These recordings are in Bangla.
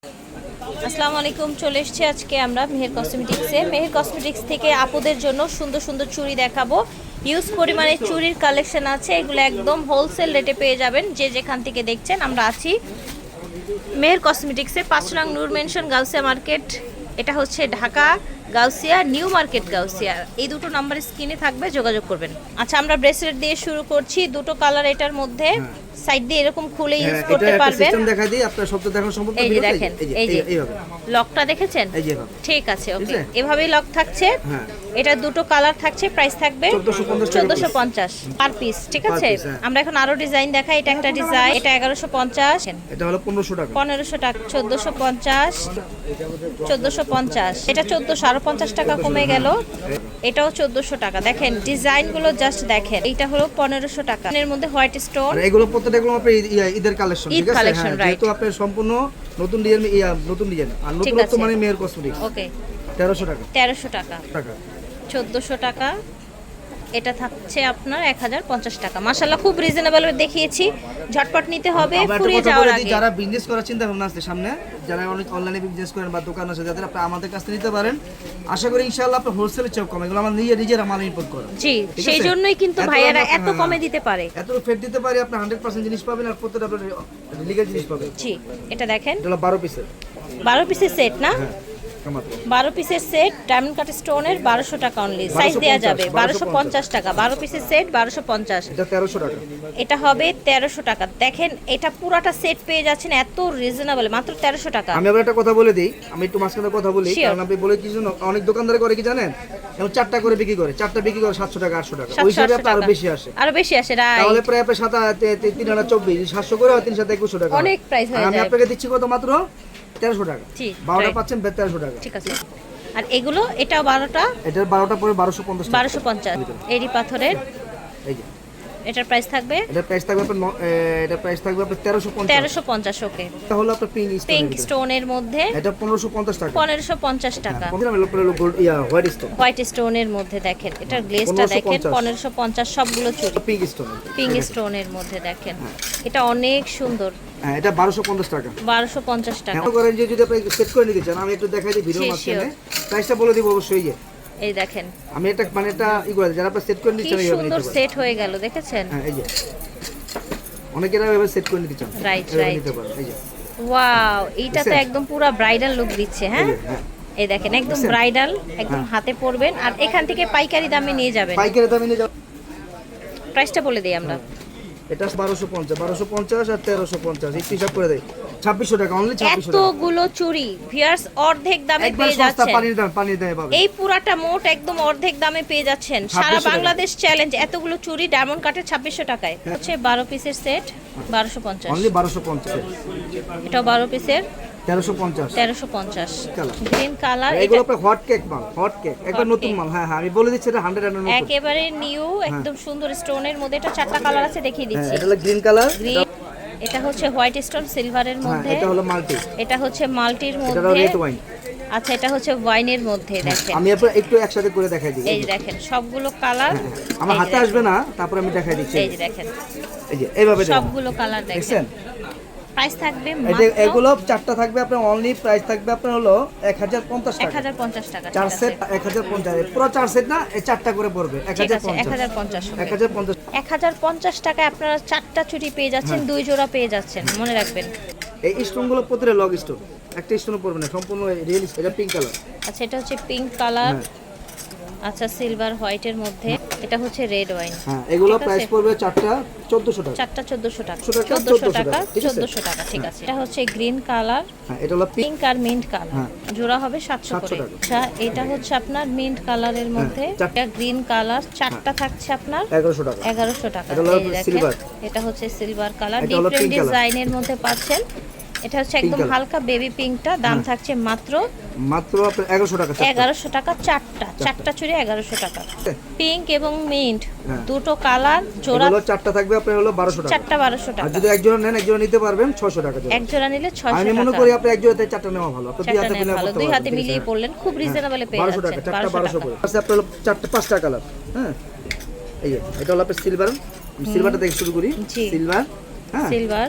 আসসালামু আলাইকুম, চলে এসেছি আজকে আমরা মেহের কসমেটিক্সে। মেহের কসমেটিক্স থেকে আপুদের জন্য সুন্দর সুন্দর চুড়ি দেখাবো। হিউজ পরিমাণে চুড়ির কালেকশন আছে, এগুলো একদম হোলসেল রেটে পেয়ে যাবেন যে যেখান থেকে দেখছেন। আমরা আছি মেহের কসমেটিক্সে, 5 নং নূর মেনশন, গাউসিয়া মার্কেট। এটা হচ্ছে ঢাকা গাউসিয়া, নিউ মার্কেট গাউসিয়া। এই দুটো নাম্বার স্ক্রিনে থাকবে, যোগাযোগ করবেন। আচ্ছা, আমরা ব্রেসলেট দিয়ে শুরু করছি। দুটো কালার এটার মধ্যে, সাইড দিয়ে এরকম খুলে ইউজ করতে পারবেন। সিস্টেম দেখাই দিই, আপনারা সবটা দেখানো সম্ভব। এই যে দেখেন, এই যে লকটা দেখেছেন, ঠিক আছে, ওকে, এভাবেই লক থাকছে। এটা দুটো কালার থাকছে, প্রাইস থাকবে 1450 পার পিস, ঠিক আছে। আমরা এখন আরো ডিজাইন দেখাই। এটা একটা ডিজাইন, এটা 1150, এটা হলো 1500 টাকা, 1500 টাকা, 1450, 1450, এটা 1400, আরো 50 টাকা কমে গেল। এটাও 1400 টাকা। দেখেন ডিজাইনগুলো, জাস্ট দেখেন। এটা হলো 1500 টাকা, এর মধ্যে হোয়াইট স্টোন। আর এগুলো প্রত্যেকটা এগুলো আপনার ঈদের কালেকশন, ঠিক আছে। হ্যাঁ, যেহেতু আপনার সম্পূর্ণ নতুন ডিজাইন, নতুন ডিজাইন আর নতুনত্ব মানে মেহের কসমেটিক্স। ওকে, 1300 টাকা, 1300 টাকা, 1400 টাকা। টাকা। এটা থাকছে আপনার 1050 টাকা। মাশাআল্লাহ, খুব রিজনেবল দেখিয়েছি, ঝটপট নিতে হবে ফুরিয়ে যাওয়ার আগে। যারা বিজনেস করার চিন্তা ভাবনা আছে সামনে, যারা অনেক অনলাইনে বিজনেস করেন বা দোকান আছে যাদের, আপনি আমাদের কাছ থেকে নিতে পারেন। আশা করি ইনশাআল্লাহ আপনার হোলসেলে চেয়ে কম, এগুলো আমরা নিজেরা মাল ইম্পোর্ট করা। জি, সেই জন্যই কিন্তু ভাইয়ারা এত কমে দিতে পারে, এত ফেট দিতে পারি। আপনি 100% জিনিস পাবেন আর প্রত্যেকটা আপনার লিগ্যাল জিনিস পাবেন। জি, এটা দেখেন, এটা হলো 12 পিসের, 12 পিসের সেট না? 12 পিসের সেট, ডায়মন্ড কাট স্টোনের, 1200 টাকা অনলি। সাইজ দেয়া যাবে 1250 টাকা। 12 পিসের সেট 1250, এটা 1300 টাকা। এটা হবে 1300 টাকা। দেখেন, এটা পুরাটা সেট পেয়ে যাচ্ছেন এত রিজনেবল, মাত্র 1300 টাকা। আমি আবার একটা কথা বলে দিই, আমি একটু মাঝখানে কথা বলি, কারণ আপনি বলে কি জন্য অনেক দোকানদার করে কি জানেন, এবং 4টা করে বিক্রি করে, 4টা বিক্রি করে 700 টাকা 800 টাকা, ওই হিসাবে আরো বেশি আসে, আরো বেশি আসে। তাহলে প্রায় 3024, 700 করে 3721 টাকা, অনেক প্রাইস হয়ে যায়। আমি আপনাকে দিচ্ছি কত, মাত্র 1300 টাকা। 12টা পাচ্ছেন 1300 টাকা, ঠিক আছে। আর এগুলো, এটাও 12টা, এটার 12টা পরে 1250 টাকা, 1250 এরি পাথরের। এই যে এটার প্রাইস থাকবে, এটার প্রাইস থাকবে আপনার, এটার প্রাইস থাকবে আপনার 1350। ওকে। এটা হলো আপনার পিঙ্ক স্টোনের মধ্যে, এটা 1550 টাকা, 1550 টাকা। গোল্ড হোয়াইট স্টোন, হোয়াইট স্টোনের মধ্যে দেখেন, এটার গ্লেজটা দেখেন, 1550 সবগুলো চুড়ি পিঙ্ক স্টোন, পিঙ্ক স্টোনের মধ্যে দেখেন। এটা অনেক সুন্দর। হ্যাঁ, এটা 1250 টাকা, 1250 টাকা। এখন করেন যে যদি আপনি সেট করে নিতে চান, আমি একটু দেখাই দিই ভিডিওর মাঝখানে, প্রাইসটা বলে দিব অবশ্যই। যে এই দেখেন, আমি এটা মানে এটা ই করে, যারা আপনি সেট করে নিতে কি চান এইভাবে সুন্দর নিতে পারেন। সেট হয়ে গেল, দেখেছেন? হ্যাঁ, এই যে অনেকেরা এভাবে সেট করে নিতে চান, রাইট এভাবে রাইট। নিতে পারেন। এই যে ওয়াও, এইটা তো একদম পুরো ব্রাইডাল লুক দিচ্ছে। হ্যাঁ, হ্যাঁ, এই দেখেন, একদম ব্রাইডাল, একদম হাতে পরবেন। আর এখান থেকে পাইকারি দামে নিয়ে যাবেন। পাইকারি দামে নিয়ে যাও। প্রাইসটা বলে দিই আমরা। এটা 1250 আর 1350, একটু হিসাব করে দেই, 2600 টাকা, অনলি 2600 টাকা। এতগুলো চুড়ি ভিউয়ার্স অর্ধেক দামে একবার পেয়ে সস্তা, যাচ্ছেন। পানির দামে পাবেন। এই পুরাটা মোট একদম অর্ধেক দামে পেয়ে যাচ্ছেন। সারা বাংলাদেশ চ্যালেঞ্জ, এতগুলো চুড়ি ডায়মন্ড কাটের 2600 টাকায়। হচ্ছে 12 পিসের সেট 1250, অনলি 1250। এটাও 12 পিসের 1350, 1350। গ্রিন কালার, এগুলো আপনার হট কেক মাল, হট কেক একবার নতুন মাল। হ্যাঁ হ্যাঁ, আমি বলে দিচ্ছি এটা 100 নতুন, একেবারে নিউ, একদম সুন্দর স্টোনের মধ্যে। এটা 4টা কালার আছে, দেখিয়ে দিচ্ছি। এটা হলো গ্রিন কালার, গ্রিন, এটা হচ্ছে হোয়াইট স্টোন সিলভারের মধ্যে, এটা হলো মাল্টি, এটা হচ্ছে মাল্টির এটা মধ্যে, হলো রেড ওয়াইন। আচ্ছা, এটা হচ্ছে ওয়াইনের মধ্যে। দেখেন, আমি আপনার একটু একসাথে করে দেখাই দিই। এই যে দেখেন সবগুলো কালার, আমার হাতে আসবে না, তারপর আমি দেখাই দিচ্ছি। এই যে দেখেন, এই যে এইভাবে সবগুলো কালার দেখেন। প্রাইস থাকবে এটা, এগুলো 4টা থাকবে আপনার, অনলি প্রাইস থাকবে আপনার হলো 1050 টাকা, 1050 টাকা। 4 সেট 1050, পুরো 4 সেট না, এই 4টা করে পড়বে 1050। 1050 টাকায় আপনারা 4টা চুড়ি পেয়ে যাচ্ছেন, 2 জোড়া পেয়ে যাচ্ছেন, মনে রাখবেন। এই স্টোনগুলো প্রতিটা লগ স্টোন, একটা স্টোনও পড়বে না, সম্পূর্ণ রিয়েল। এটা পিঙ্ক কালার, আচ্ছা, এটা হচ্ছে পিঙ্ক কালার। আচ্ছা, সিলভার হোয়াইটের মধ্যে, এটা হচ্ছে রেড ওয়াইন। হ্যাঁ, এগুলো প্রাইস পড়বে 4টা 1400 টাকা, 4টা 1400 টাকা, 1400 টাকা, 1400 টাকা, ঠিক আছে। এটা হচ্ছে গ্রিন কালার, হ্যাঁ, এটা হলো পিঙ্ক আর মিন্ট কালার, জোড়া হবে 700 করে। আচ্ছা, এটা হচ্ছে আপনার মিন্ট কালারের মধ্যে, এটা গ্রিন কালার, 4টা থাকছে আপনার 1100 টাকা, 1100 টাকা। এটা হলো সিলভার, এটা হচ্ছে সিলভার কালার, ডিফারেন্ট ডিজাইনের মধ্যে পাচ্ছেন। এটা হচ্ছে একদম হালকা বেবি পিঙ্কটা, দাম থাকছে মাত্র আপনার 1100 টাকা, 1100 টাকা। 4টা চুড়ি 1100 টাকা। পিঙ্ক এবং মিন্ট দুটো কালার জোড়া, এগুলো 4টা থাকবে আপনার হলো 1200 টাকা, 4টা 1200 টাকা। আর যদি এক জোড়া নেন, এক জোড়া নিতে পারবেন 600 টাকা জোড়া। এক জোড়া নিলে 600 টাকা। আমি মনে করি আপনি এক জোড়াতে 4টা নেওয়া ভালো, আপনি দুই হাতে মিলিয়ে ভালো, করতে 2 হাতে পারবেন। মিলিয়ে পড়লেন, খুব রিজনেবলে পেয়ে 1200 যাচ্ছেন। টাকা, 4টা 1200 করে আছে আপনার 4টা 5টা কালার। হ্যাঁ, এই যে এটা হলো আপনার সিলভার, সিলভারটা থেকে শুরু করি। সিলভার, হ্যাঁ, সিলভার,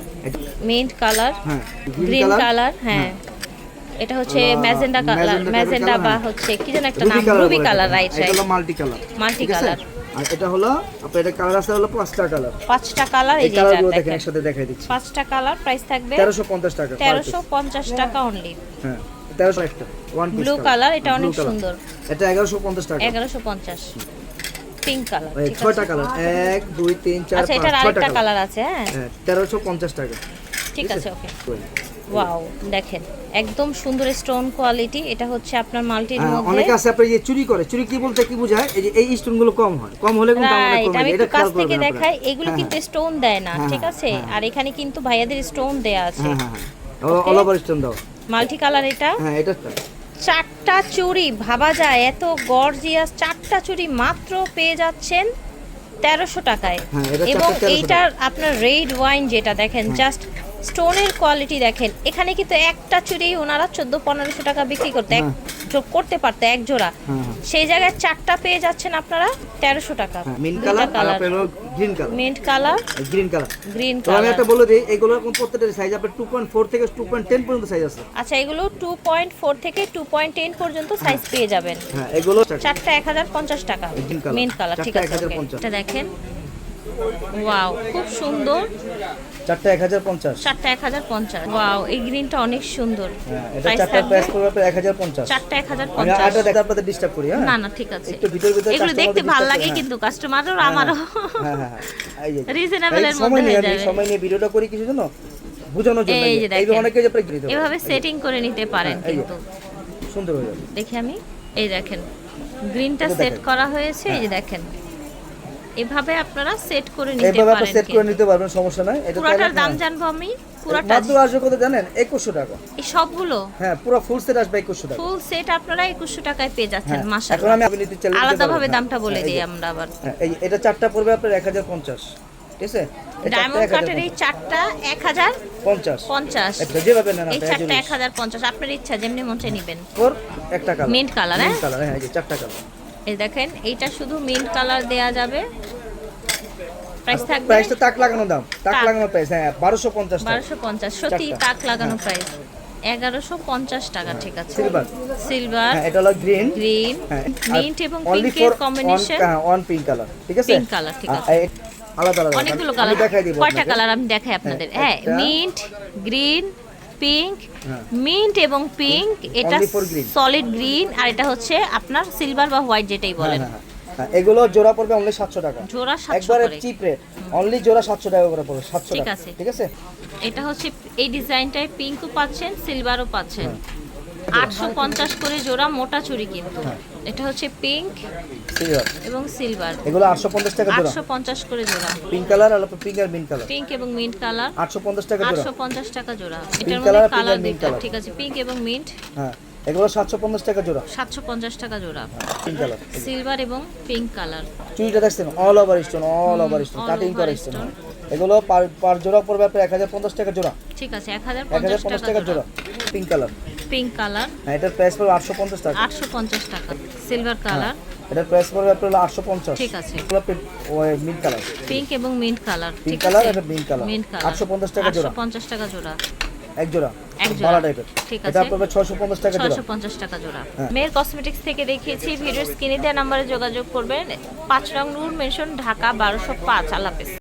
মিন্ট কালার, হ্যাঁ, গ্রিন কালার, হ্যাঁ, এটা হচ্ছে ম্যাজেন্ডা কালার, ম্যাজেন্ডা বা হচ্ছে কি যেন একটা নাম, রুবি কালার, রাইট এটা রাইট, হলো মাল্টি কালার, মাল্টি কালার। আর এটা হলো আপনার এটা কালার আছে হলো 5টা কালার, 5টা কালার, এই এই যে কালারগুলো দেখেন দেখেন একসাথে দেখাই দিচ্ছি। 5টা কালার, প্রাইস থাকবে 1350 টাকা, 1350 টাকা অনলি। হ্যাঁ 1300 একটা ওয়ান পিস ব্লু কালার, এটা অনেক সুন্দর, এটা 1150 টাকা, 1150। পিঙ্ক কালার, এই ঠিক আছে। 6টা কালার 1 2 3 4 আচ্ছা, 5 এটার 6টা আরেকটা কালার, কালার আছে, হ্যাঁ হ্যাঁ 1350 টাকা, ঠিক আছে, ওকে। ওয়াও, দেখেন একদম সুন্দর স্টোন কোয়ালিটি। এটা হচ্ছে আপনার মাল্টির মধ্যে। অনেকে আছে আপনি যে চুরি করে, চুরি কি বলতে কি বোঝায়, এই যে এই স্টোন গুলো কম হয়, কম হলে কিন্তু দাম অনেক রাইট, কমে আমি যায়, একটু এটা কাছ খেয়াল থেকে করবেন দেখাই, আপনারা। এগুলো কিন্তু স্টোন দেয় না, হ্যাঁ, ঠিক আছে। আর এখানে কিন্তু ভাইয়াদের স্টোন দেয়া আছে, হ্যাঁ হ্যাঁ হ্যাঁ অল ওভার স্টোন দাও, মাল্টি কালার। এটা হ্যাঁ এটা 4টা চুড়ি, ভাবা যায় এত গর্জিয়াস 4টা চুড়ি মাত্র পেয়ে যাচ্ছেন 1300 টাকায়। হ্যাঁ, এটা এবং 4টা 1300 এইটার আপনার রেড ওয়াইন যেটা দেখেন, জাস্ট স্টোনের কোয়ালিটি দেখেন। এখানে কিন্তু একটা চুড়ি ওনারা 1400-1500 টাকা বিক্রি করতে করতে পারতো এক জোড়া, সেই জায়গায় 4টা পেয়ে যাচ্ছেন আপনারা 1300 টাকা। মিন্ট কালার আর আপনার green colour, mint colour, green colour, green তো আমি কালার। একটা বলে দিই, এগুলোর কোন প্রত্যেকটা সাইজ আপনার 2.4 থেকে 2.10 পর্যন্ত সাইজ আছে। আচ্ছা, এগুলো 2.4 থেকে 2.10 পর্যন্ত সাইজ পেয়ে যাবেন। হ্যাঁ এগুলো 4টা 1050 টাকা, গ্রিন কালার, মিন্ট কালার, ঠিক 4টা আছে। 1050, এটা দেখেন, ওয়াও খুব সুন্দর। 4টা 1050, 4টা 1050। ওয়াও, এই গ্রিনটা অনেক সুন্দর। হ্যাঁ এটা প্রাইস 4টা থাকবে প্রাইস পড়বে আপনার 1050। 4টা আমি 1050। আরেকটা দেখে আপনাদের ডিস্টার্ব করি, হ্যাঁ না না, ঠিক আছে। একটু ভিতর ভিতর এগুলো customer দেখতে দের ভালো disturb লাগে করে, কিন্তু কাস্টমারও আমারও। হ্যাঁ হ্যাঁ হ্যাঁ এই যে রিজনেবল এর সময় মধ্যে নিয়ে হয়ে আমি যাবে। সময় নিয়ে ভিডিওটা করি কিছু জন্য বোঝানোর জন্য, এই যে এই দেখেন, অনেকে যে আপনি দিতে পারেন, এভাবে সেটিং করে নিতে পারেন এই যে, কিন্তু। সুন্দর হয়ে যাবে। দেখি আমি, এই দেখেন গ্রিনটা এটা সেট দেখেন। করা হয়েছে, এই যে দেখেন এভাবে আপনারা সেট করে নিতে এইভাবে আপনি পারেন। সেট করে নিতে পারবেন, সমস্যা নাই। এটা পুরাটার দাম জানবো আমি, পুরাটা মাত্র আসবে কত জানেন? 2100 টাকা। এই সবগুলো হ্যাঁ পুরো ফুল সেট আসবে 2100 টাকা। ফুল সেট আপনারা 2100 টাকায় পেয়ে যাচ্ছেন, হ্যাঁ, এখন মাশাআল্লাহ। আমি আপনি নিতে চাইলে নিতে আলাদাভাবে পারবেন, দামটা বলে হ্যাঁ, এই দিই যে, আমরা আবার। হ্যাঁ, এই এটা চারটা পড়বে আপনার 1050, ঠিক আছে? এই চারটা ডায়মন্ড কাটের এই 1050, চারটা 1050। এটা যেভাবে নেন এই আপনি, চারটা 1050, আপনার ইচ্ছা যেমনি মন চায় নেবেন। ফর একটা কালার, মিন্ট কালার, হ্যাঁ মিন্ট কালার, হ্যাঁ এই যে চারটা কালার। এই দেখেন, এইটা শুধু মিন্ট কালার দেয়া যাবে। প্রাইস থাকবে প্রাইসটা তাক লাগানো দাম, তাক তাক। লাগানো প্রাইস, হ্যাঁ 1250 টাকা। 1250, সত্যি চারটা। তাক লাগানো প্রাইস 1150 টাকা, ঠিক আছে। সিলভার, সিলভার, হ্যাঁ এটা হলো গ্রিন, গ্রিন, হ্যাঁ মিন্ট এবং only পিঙ্কের for combination. on pink colour, ঠিক আছে? পিঙ্ক কালার, ঠিক আছে। আলাদা আলাদা অনেকগুলো আমি কালার, দেখাই দিব কয়টা আপনাকে। কালার আমি দেখাই আপনাদের। হ্যাঁ, একটা, মিন্ট, গ্রিন, পিঙ্ক, হ্যাঁ। মিন্ট এবং পিঙ্ক, এটা Only for green। Solid green, আর এটা হচ্ছে আপনার সিলভার বা হোয়াইট যেটাই বলেন। হ্যাঁ, হ্যাঁ, এগুলো জোড়া পড়বে অনলি 700 টাকা, জোড়া 700 একবারে করে। চিপ রেট, অনলি জোড়া 700 টাকা করে পড়বে, 700 ঠিক টাকা, আছে। ঠিক আছে? এটা হচ্ছে এই ডিজাইনটায় পিঙ্কও পাচ্ছেন, সিলভারও পাচ্ছেন। 850 করে জোড়া, মোটা চুড়ি কিন্তু। এটা হচ্ছে পিঙ্ক সিলভার, এবং সিলভার, এগুলো 850 টাকা জোড়া, 850 করে জোড়া। পিঙ্ক কালার আর পিঙ্ক আর মিন্ট কালার পিঙ্ক এবং মিন্ট কালার 850 টাকা জোড়া, 850 টাকা জোড়া। এটার Pink মধ্যে color আর pink কালার আর mint দুইটা, color। ঠিক আছে। পিঙ্ক এবং মিন্ট হ্যাঁ এগুলো 750 টাকা জোড়া, 750 টাকা জোড়া। Pink colour. সিলভার এবং পিঙ্ক কালার। চুড়িটা দেখছেন all over stone, all over stone, all cutting over করা স্টোন। stone। এগুলো পার জোড়া পড়বে আপনার 1050 টাকা জোড়া, ঠিক আছে, 1050 1050 টাকা টাকা জোড়া, জোড়া। Pink colour. পিঙ্ক কালার হ্যাঁ এটার প্রাইস পড়বে 850 টাকা, 850 টাকা। সিলভার কালার, এটার প্রাইস পড়বে আপনার 850, ঠিক আছে। এগুলো মিন্ট কালার, পিঙ্ক এবং মিন্ট কালার, পিঙ্ক ঠিক কালার আছে। এটা মিন্ট কালার, মিন্ট কালার 850 টাকা জোড়া, 850 টাকা জোড়া। এক জোড়া, এক জোড়া, বালা টাইপের, ঠিক এটা আছে। পড়বে 650 টাকা জোড়া। 650 টাকা জোড়া। হ্যাঁ। মেয়ের কসমেটিক্স থেকে দেখিয়েছি, ভিডিওর স্ক্রিনে দেওয়া নম্বরে যোগাযোগ করবেন। 5 নং নূর মেনশন, ঢাকা 1205। আল্লাহ হাফেজ।